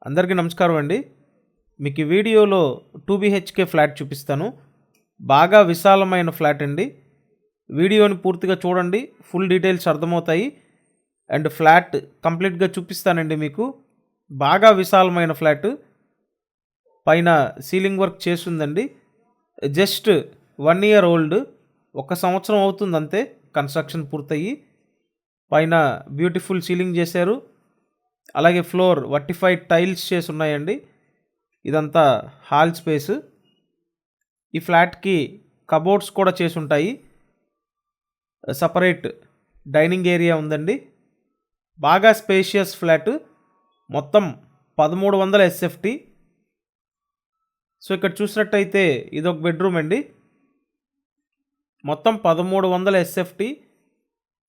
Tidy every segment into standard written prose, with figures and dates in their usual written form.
అందరికీ నమస్కారం అండి. మీకు ఈ వీడియోలో 2 BHK ఫ్లాట్ చూపిస్తాను. బాగా విశాలమైన ఫ్లాట్ అండి. వీడియోని పూర్తిగా చూడండి, ఫుల్ డీటెయిల్స్ అర్థమవుతాయి. అండ్ ఫ్లాట్ కంప్లీట్గా చూపిస్తానండి మీకు. బాగా విశాలమైన ఫ్లాట్, పైన సీలింగ్ వర్క్ చేస్తుందండి. జస్ట్ 1 year ఓల్డ్, 1 సంవత్సరం అవుతుంది అంతే కన్స్ట్రక్షన్ పూర్తయ్యి. పైన బ్యూటిఫుల్ సీలింగ్ చేశారు. అలాగే ఫ్లోర్ వర్టిఫైడ్ టైల్స్ చేసి ఉన్నాయండి. ఇదంతా హాల్ స్పేస్. ఈ ఫ్లాట్కి కబోర్డ్స్ కూడా చేసి ఉంటాయి. సపరేట్ డైనింగ్ ఏరియా ఉందండి. బాగా స్పేషియస్ ఫ్లాట్. మొత్తం 1300 SFT. సో ఇక్కడ చూసినట్టయితే ఇదొక బెడ్రూమ్ అండి. మొత్తం 1300 SFT.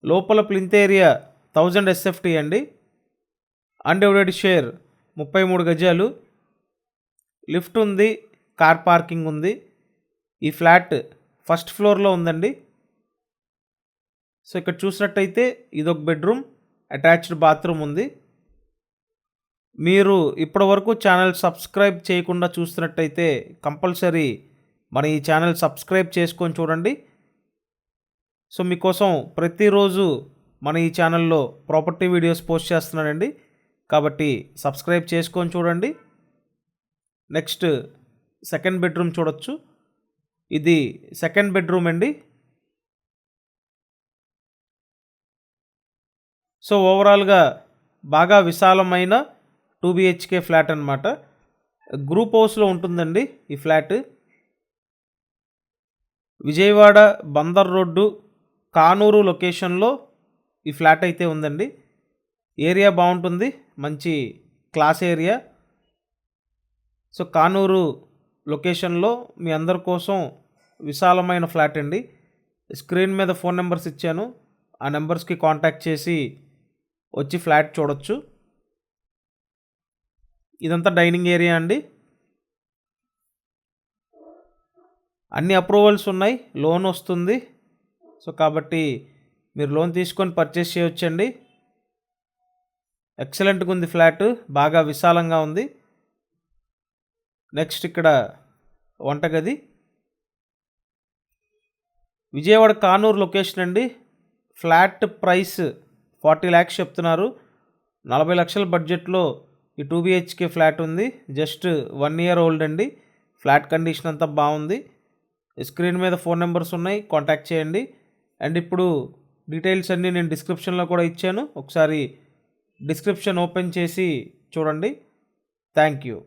లోపల ప్లింత్ ఏరియా 1000 SFT అండి. అన్డివైడెడ్ షేర్ 33 గజాలు. లిఫ్ట్ ఉంది, కార్ పార్కింగ్ ఉంది. ఈ ఫ్లాట్ ఫస్ట్ ఫ్లోర్లో ఉందండి. సో ఇక్కడ చూసినట్టయితే ఇదొక బెడ్రూమ్, అటాచ్డ్ బాత్రూమ్ ఉంది. మీరు ఇప్పటివరకు ఛానల్ సబ్స్క్రైబ్ చేయకుండా చూస్తున్నట్టయితే కంపల్సరీ మన ఈ ఛానల్ సబ్స్క్రైబ్ చేసుకొని చూడండి. సో మీకోసం ప్రతిరోజు మన ఈ ఛానల్లో ప్రాపర్టీ వీడియోస్ పోస్ట్ చేస్తున్నానండి, కాబట్టి సబ్స్క్రైబ్ చేసుకొని చూడండి. నెక్స్ట్ సెకండ్ బెడ్రూమ్ చూడొచ్చు. ఇది సెకండ్ బెడ్రూమ్ అండి. సో ఓవరాల్గా బాగా విశాలమైన 2 BHK ఫ్లాట్ అన్నమాట. గ్రూప్ హౌస్లో ఉంటుందండి ఈ ఫ్లాట్. విజయవాడ బందర్ రోడ్డు కానూరు లొకేషన్లో ఈ ఫ్లాట్ అయితే ఉందండి. ఏరియా బాగుంటుంది, మంచి క్లాస్ ఏరియా. సో కానూరు లొకేషన్లో మీ అందరి కోసం విశాలమైన ఫ్లాట్ అండి. స్క్రీన్ మీద ఫోన్ నెంబర్స్ ఇచ్చాను, ఆ నెంబర్స్కి కాంటాక్ట్ చేసి వచ్చి ఫ్లాట్ చూడొచ్చు. ఇదంతా డైనింగ్ ఏరియా అండి. అన్ని అప్రూవల్స్ ఉన్నాయి, లోన్ వస్తుంది. సో కాబట్టి మీరు లోన్ తీసుకొని పర్చేస్ చేయొచ్చండి. ఎక్సలెంట్గా ఉంది ఫ్లాట్, బాగా విశాలంగా ఉంది. నెక్స్ట్ ఇక్కడ వంటగది. విజయవాడ కానూరు లొకేషన్ అండి. ఫ్లాట్ ప్రైస్ 40 lakhs చెప్తున్నారు. 40 లక్షల బడ్జెట్లో ఈ 2 BHK ఫ్లాట్ ఉంది. జస్ట్ 1 year ఓల్డ్ అండి. ఫ్లాట్ కండిషన్ అంతా బాగుంది. స్క్రీన్ మీద ఫోన్ నెంబర్స్ ఉన్నాయి, కాంటాక్ట్ చేయండి. అండ్ ఇప్పుడు డీటెయిల్స్ అన్నీ నేను డిస్క్రిప్షన్లో కూడా ఇచ్చాను, ఒకసారి డిస్క్రిప్షన్ ఓపెన్ చేసి చూడండి. Thank you.